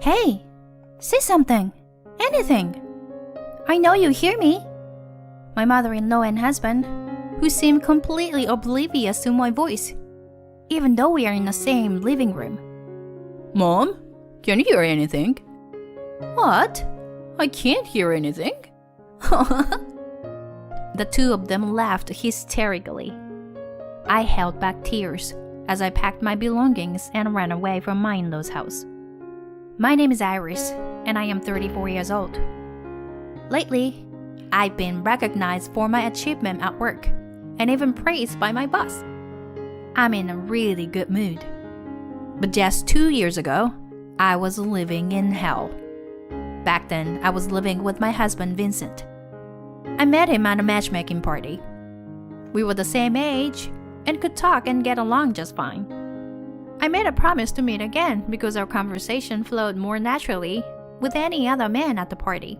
Hey, say something. Anything. I know you hear me. My mother-in-law and husband, who seem completely oblivious to my voice, even though we are in the same living room. Mom, can you hear anything? What? I can't hear anything. The two of them laughed hysterically. I held back tears as I packed my belongings and ran away from my in-law's house. My name is Iris, and I am 34 years old. Lately, I've been recognized for my achievement at work and even praised by my boss. I'm in a really good mood. But just 2 years ago, I was living in hell. Back then, I was living with my husband, Vincent. I met him at a matchmaking party. We were the same age and could talk and get along just fine. I made a promise to meet again because our conversation flowed more naturally with any other man at the party.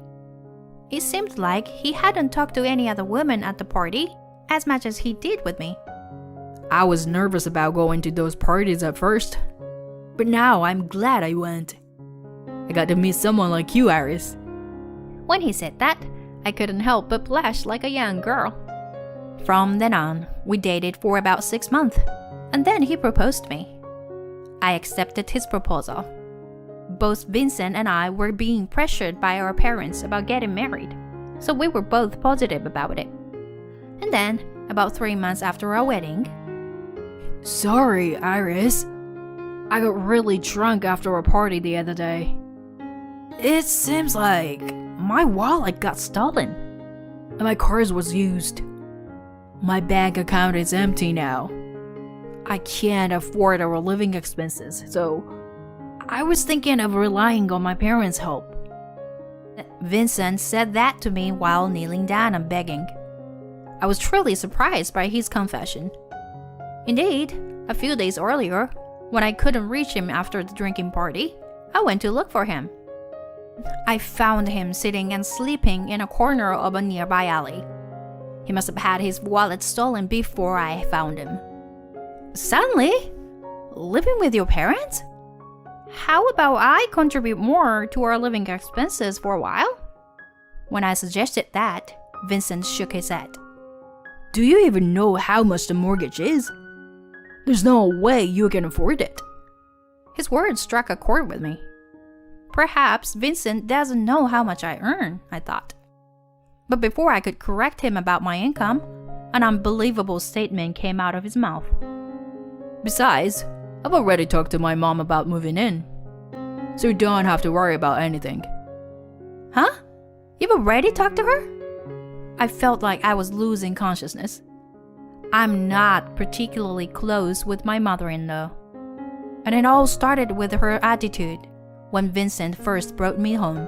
It seemed like he hadn't talked to any other woman at the party as much as he did with me. I was nervous about going to those parties at first, but now I'm glad I went. I got to meet someone like you, Iris. When he said that, I couldn't help but blush like a young girl. From then on, we dated for about 6 months, and then he proposed to me. I accepted his proposal. Both Vincent and I were being pressured by our parents about getting married, so we were both positive about it. And then, about 3 months after our wedding, Sorry, Iris. I got really drunk after a party the other day. It seems like my wallet got stolen, and my card was used. My bank account is empty now. I can't afford our living expenses, so I was thinking of relying on my parents' help. Vincent said that to me while kneeling down and begging. I was truly surprised by his confession. Indeed, a few days earlier, when I couldn't reach him after the drinking party, I went to look for him. I found him sitting and sleeping in a corner of a nearby alley. He must have had his wallet stolen before I found him. Suddenly? Living with your parents? How about I contribute more to our living expenses for a while? When I suggested that, Vincent shook his head. Do you even know how much the mortgage is? There's no way you can afford it. His words struck a chord with me. Perhaps Vincent doesn't know how much I earn, I thought. But before I could correct him about my income, an unbelievable statement came out of his mouth. Besides, I've already talked to my mom about moving in, so you don't have to worry about anything. Huh? You've already talked to her? I felt like I was losing consciousness. I'm not particularly close with my mother-in-law. And it all started with her attitude when Vincent first brought me home.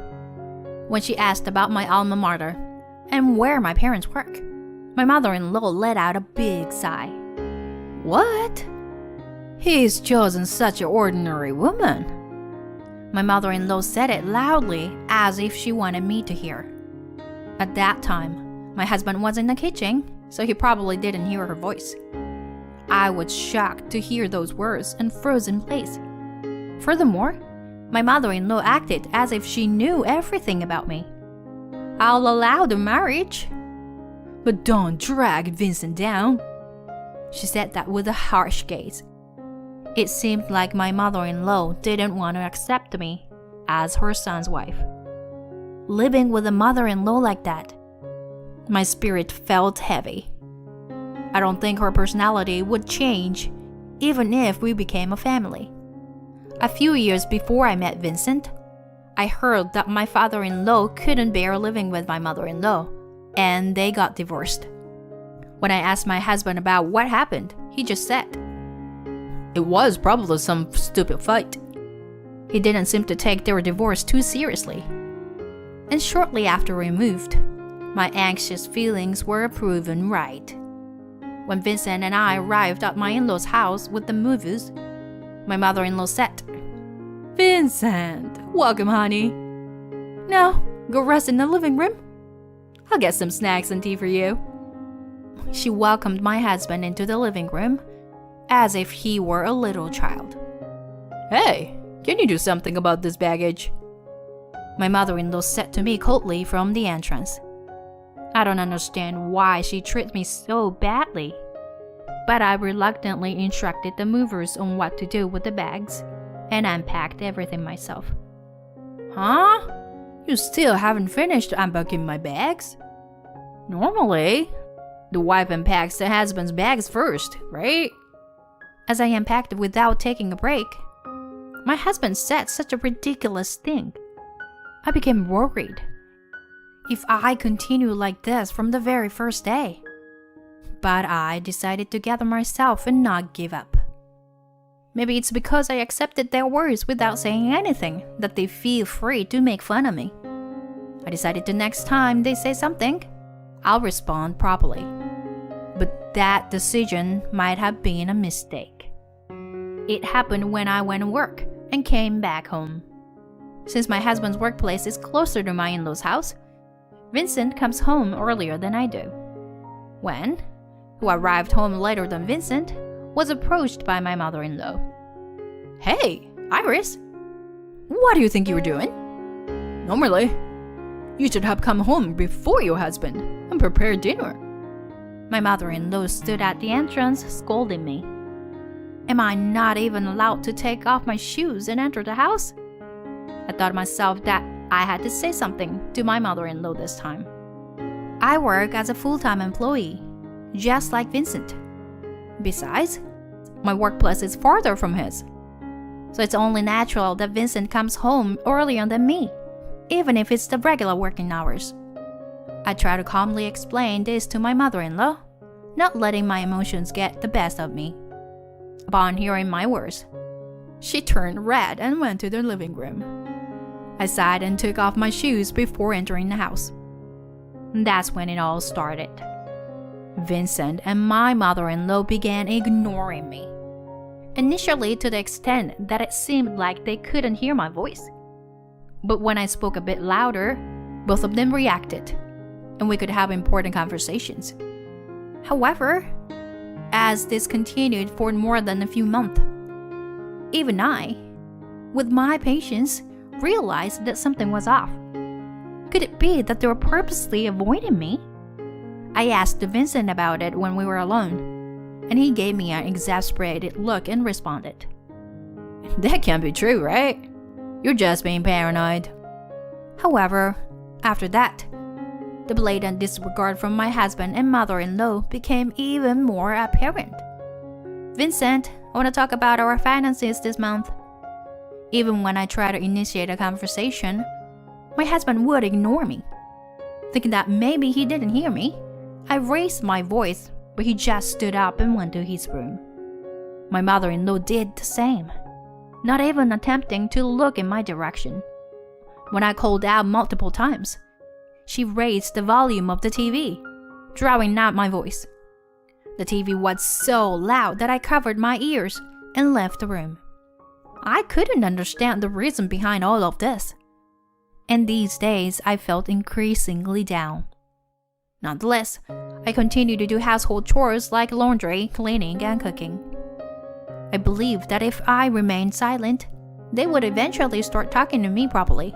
When she asked about my alma mater and where my parents work, my mother-in-law let out a big sigh. What? He's chosen such an ordinary woman. My mother-in-law said it loudly as if she wanted me to hear. At that time, my husband was in the kitchen, so he probably didn't hear her voice. I was shocked to hear those words and froze in place. Furthermore, my mother-in-law acted as if she knew everything about me. I'll allow the marriage, but don't drag Vincent down. She said that with a harsh gaze. It seemed like my mother-in-law didn't want to accept me as her son's wife. Living with a mother-in-law like that, my spirit felt heavy. I don't think her personality would change even if we became a family. A few years before I met Vincent, I heard that my father-in-law couldn't bear living with my mother-in-law, and they got divorced. When I asked my husband about what happened, he just said, "It was probably some stupid fight." He didn't seem to take their divorce too seriously. And shortly after we moved, my anxious feelings were proven right. When Vincent and I arrived at my in-laws' house with the movers, my mother-in-law said, "Vincent, welcome, honey. Now, go rest in the living room. I'll get some snacks and tea for you." She welcomed my husband into the living room as if he were a little child. "Hey, Can you do something about this baggage? My mother-in-law said to me coldly from the entrance. I don't understand why she treats me so badly, but I reluctantly instructed the movers on what to do with the bags and unpacked everything myself. Huh? You still haven't finished unpacking my bags? Normally, the wife unpacks the husband's bags first, right? As I unpacked without taking a break, my husband said such a ridiculous thing. I became worried if I continue like this from the very first day. But I decided to gather myself and not give up. Maybe it's because I accepted their words without saying anything that they feel free to make fun of me. I decided the next time they say something, I'll respond properly. But that decision might have been a mistake. It happened when I went to work and came back home. Since my husband's workplace is closer to my in-laws' house, Vincent comes home earlier than I do. Wen, who arrived home later than Vincent, was approached by my mother-in-law. Hey, Iris, what do you think you were doing? Normally, you should have come home before your husband and prepared dinner. My mother-in-law stood at the entrance scolding me. Am I not even allowed to take off my shoes and enter the house? I thought to myself that I had to say something to my mother-in-law this time. I work as a full-time employee, just like Vincent. Besides, my workplace is farther from his. So it's only natural that Vincent comes home earlier than me, even if it's the regular working hours. I try to calmly explain this to my mother-in-law, not letting my emotions get the best of me. Upon hearing my words, she turned red and went to the living room. I sighed and took off my shoes before entering the house. That's when it all started. Vincent and my mother-in-law began ignoring me. Initially to the extent that it seemed like they couldn't hear my voice. But when I spoke a bit louder, both of them reacted, and we could have important conversations. However, as this continued for more than a few months, even I, with my patience, realized that something was off. Could it be that they were purposely avoiding me? I asked Vincent about it when we were alone, and he gave me an exasperated look and responded, That can't be true, right? You're just being paranoid. However, after that, the blatant disregard from my husband and mother-in-law became even more apparent. Vincent, I want to talk about our finances this month. Even when I try to initiate a conversation, my husband would ignore me. Thinking that maybe he didn't hear me, I raised my voice, but he just stood up and went to his room. My mother-in-law did the same, not even attempting to look in my direction. When I called out multiple times, she raised the volume of the TV, drowning out my voice. The TV was so loud that I covered my ears and left the room. I couldn't understand the reason behind all of this. And these days I felt increasingly down. Nonetheless, I continued to do household chores like laundry, cleaning, and cooking. I believed that if I remained silent, they would eventually start talking to me properly.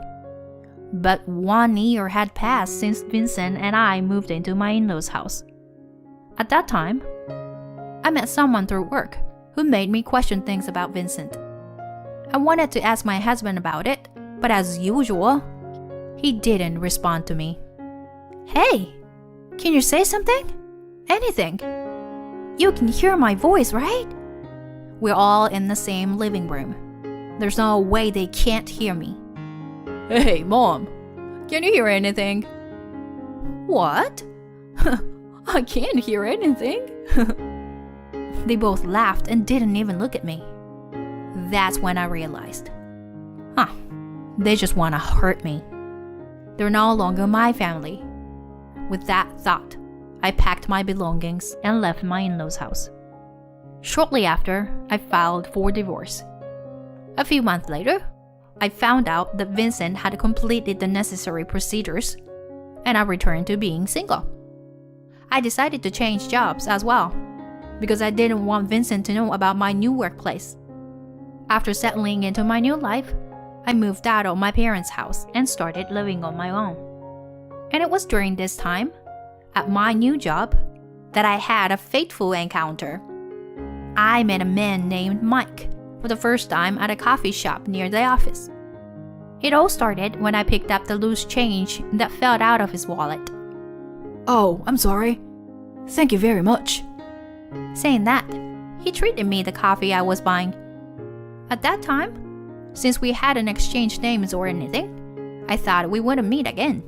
But 1 year had passed since Vincent and I moved into my in-laws' house. At that time, I met someone through work who made me question things about Vincent. I wanted to ask my husband about it, but as usual, he didn't respond to me. Hey, can you say something? Anything? You can hear my voice, right? We're all in the same living room. There's no way they can't hear me. Hey, Mom, can you hear anything? What? I can't hear anything. They both laughed and didn't even look at me. That's when I realized, they just want to hurt me. They're no longer my family. With that thought, I packed my belongings and left my in-laws' house. Shortly after, I filed for divorce. A few months later, I found out that Vincent had completed the necessary procedures, and I returned to being single. I decided to change jobs as well, because I didn't want Vincent to know about my new workplace. After settling into my new life, I moved out of my parents' house and started living on my own. And it was during this time, at my new job, that I had a fateful encounter. I met a man named Mike for the first time at a coffee shop near the office. It all started when I picked up the loose change that fell out of his wallet. Oh, I'm sorry. Thank you very much. Saying that, he treated me the coffee I was buying. At that time, since we hadn't exchanged names or anything, I thought we wouldn't meet again.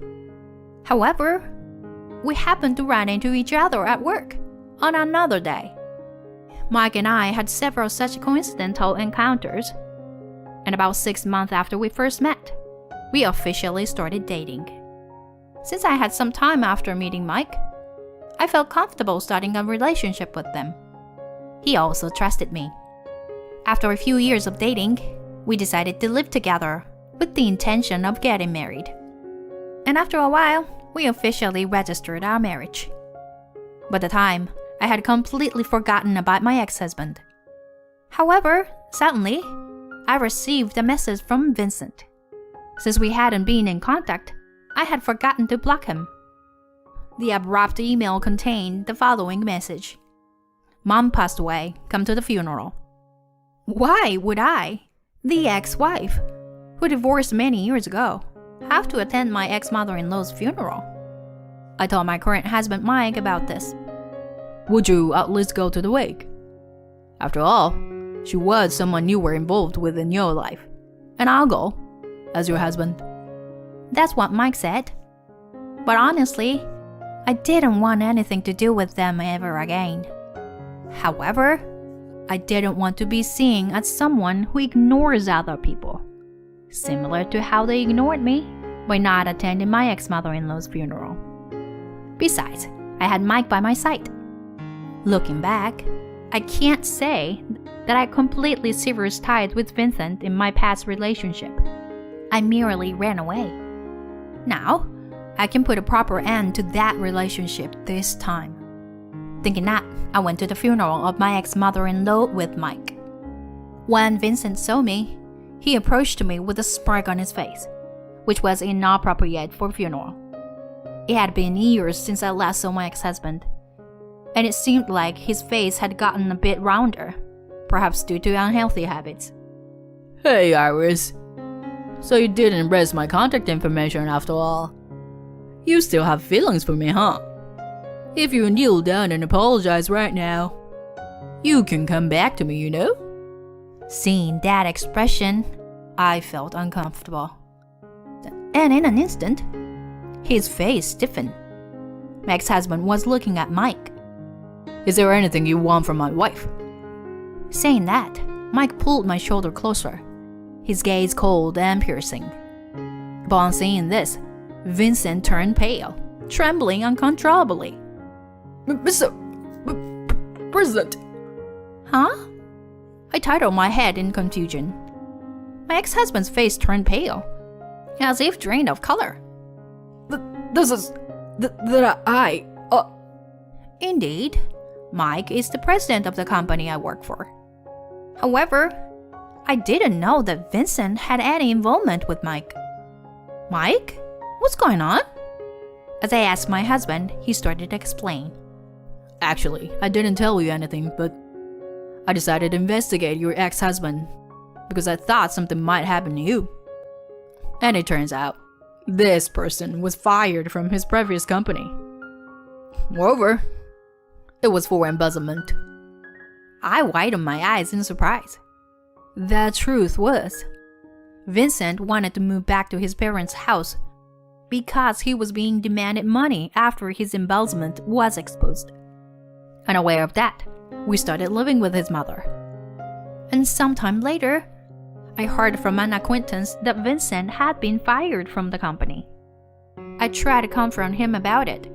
However, we happened to run into each other at work on another day. Mike and I had several such coincidental encounters, and about 6 months after we first met, we officially started dating. Since I had some time after meeting Mike, I felt comfortable starting a relationship with them. He also trusted me. After a few years of dating, we decided to live together with the intention of getting married. And after a while, we officially registered our marriage. By the time, I had completely forgotten about my ex-husband. However, suddenly, I received a message from Vincent. Since we hadn't been in contact, I had forgotten to block him. The abrupt email contained the following message. Mom passed away. Come to the funeral. Why would I, the ex-wife, who divorced many years ago, have to attend my ex-mother-in-law's funeral? I told my current husband Mike about this. Would you at least go to the wake? After all, she was someone you were involved with in your life. And I'll go, as your husband. That's what Mike said. But honestly, I didn't want anything to do with them ever again. However, I didn't want to be seen as someone who ignores other people, similar to how they ignored me by not attending my ex-mother-in-law's funeral. Besides, I had Mike by my side. Looking back, I can't say that I completely severed ties with Vincent in my past relationship. I merely ran away. Now, I can put a proper end to that relationship this time. Thinking that, I went to the funeral of my ex-mother-in-law with Mike. When Vincent saw me, he approached me with a smirk on his face, which was inappropriate for a funeral. It had been years since I last saw my ex-husband, and it seemed like his face had gotten a bit rounder, perhaps due to unhealthy habits. Hey, Iris. So you didn't erase my contact information after all. You still have feelings for me, huh? If you kneel down and apologize right now, you can come back to me, you know? Seeing that expression, I felt uncomfortable. And in an instant, his face stiffened. My ex-husband was looking at Mike. Is there anything you want from my wife? Saying that, Mike pulled my shoulder closer, his gaze cold and piercing. Upon seeing this, Vincent turned pale, trembling uncontrollably. Mr. President. Huh? I titled my head in confusion. My ex-husband's face turned pale, as if drained of color. This is... Indeed, Mike is the president of the company I work for. However, I didn't know that Vincent had any involvement with Mike. Mike? What's going on? As I asked my husband, he started to explain. Actually, I didn't tell you anything, but I decided to investigate your ex-husband because I thought something might happen to you. And it turns out, this person was fired from his previous company. Moreover, it was for embezzlement. I widened my eyes in surprise. The truth was, Vincent wanted to move back to his parents' house because he was being demanded money after his embezzlement was exposed. Unaware of that, we started living with his mother. And sometime later, I heard from an acquaintance that Vincent had been fired from the company. I tried to confront him about it,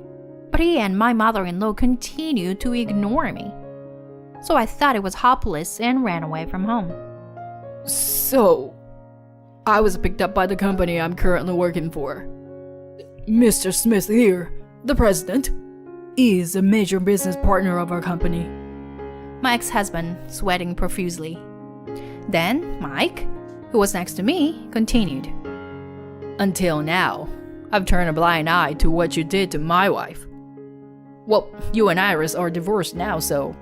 but he and my mother-in-law continued to ignore me. So I thought it was hopeless and ran away from home. So, I was picked up by the company I'm currently working for. Mr. Smith here, the president, is a major business partner of our company. My ex-husband, sweating profusely. Then Mike, who was next to me, continued. Until now, I've turned a blind eye to what you did to my wife. Well, you and Iris are divorced now, so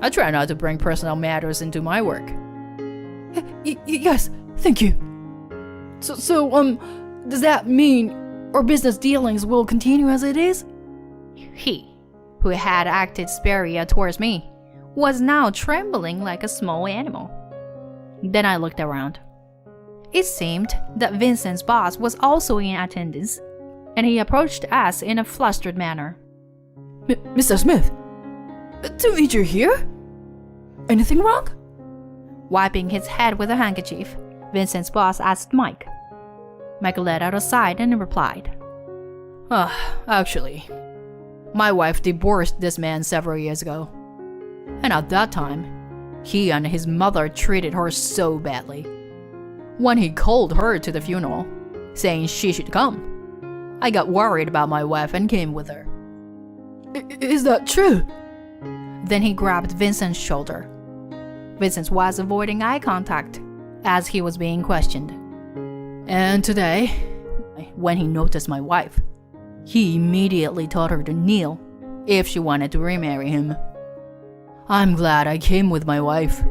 I try not to bring personal matters into my work. Yes, thank you. So, does that mean our business dealings will continue as it is? He, who had acted superior towards me, was now trembling like a small animal. Then I looked around. It seemed that Vincent's boss was also in attendance, and he approached us in a flustered manner. Mr. Smith, to meet you here? Anything wrong? Wiping his head with a handkerchief, Vincent's boss asked Mike. Mike let out a sigh and replied. Actually, my wife divorced this man several years ago. And at that time, he and his mother treated her so badly. When he called her to the funeral, saying she should come, I got worried about my wife and came with her. Is that true? Then he grabbed Vincent's shoulder. Vincent was avoiding eye contact as he was being questioned. And today, when he noticed my wife, he immediately told her to kneel if she wanted to remarry him. I'm glad I came with my wife.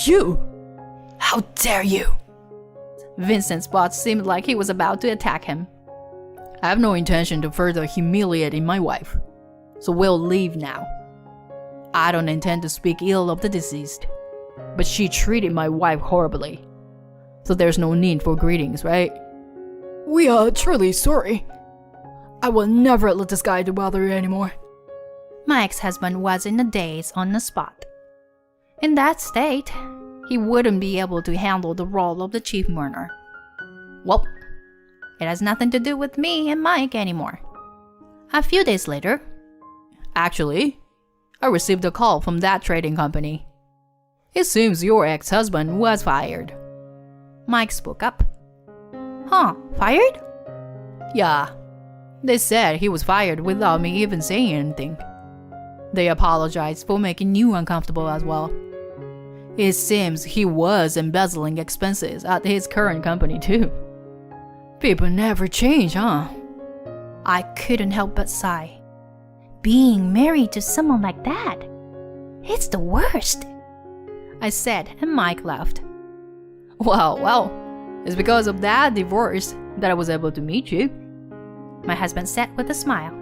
You? How dare you? Vincent's boss seemed like he was about to attack him. I have no intention to further humiliating my wife, so we'll leave now. I don't intend to speak ill of the deceased, but she treated my wife horribly, so there's no need for greetings, right? We are truly sorry. I will never let this guy bother you anymore. My ex-husband was in a daze on the spot. In that state, he wouldn't be able to handle the role of the chief mourner. Well, it has nothing to do with me and Mike anymore. A few days later, actually, I received a call from that trading company. It seems your ex-husband was fired. Mike spoke up. Huh, fired? Yeah. They said he was fired without me even saying anything. They apologized for making you uncomfortable as well. It seems he was embezzling expenses at his current company too. People never change, huh? I couldn't help but sigh. Being married to someone like that, it's the worst, I said, and Mike laughed. Well, it's because of that divorce that I was able to meet you, my husband said with a smile,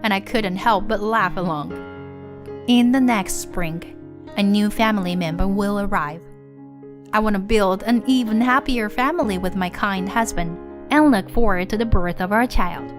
and I couldn't help but laugh along. In the next spring, a new family member will arrive. I want to build an even happier family with my kind husband and look forward to the birth of our child.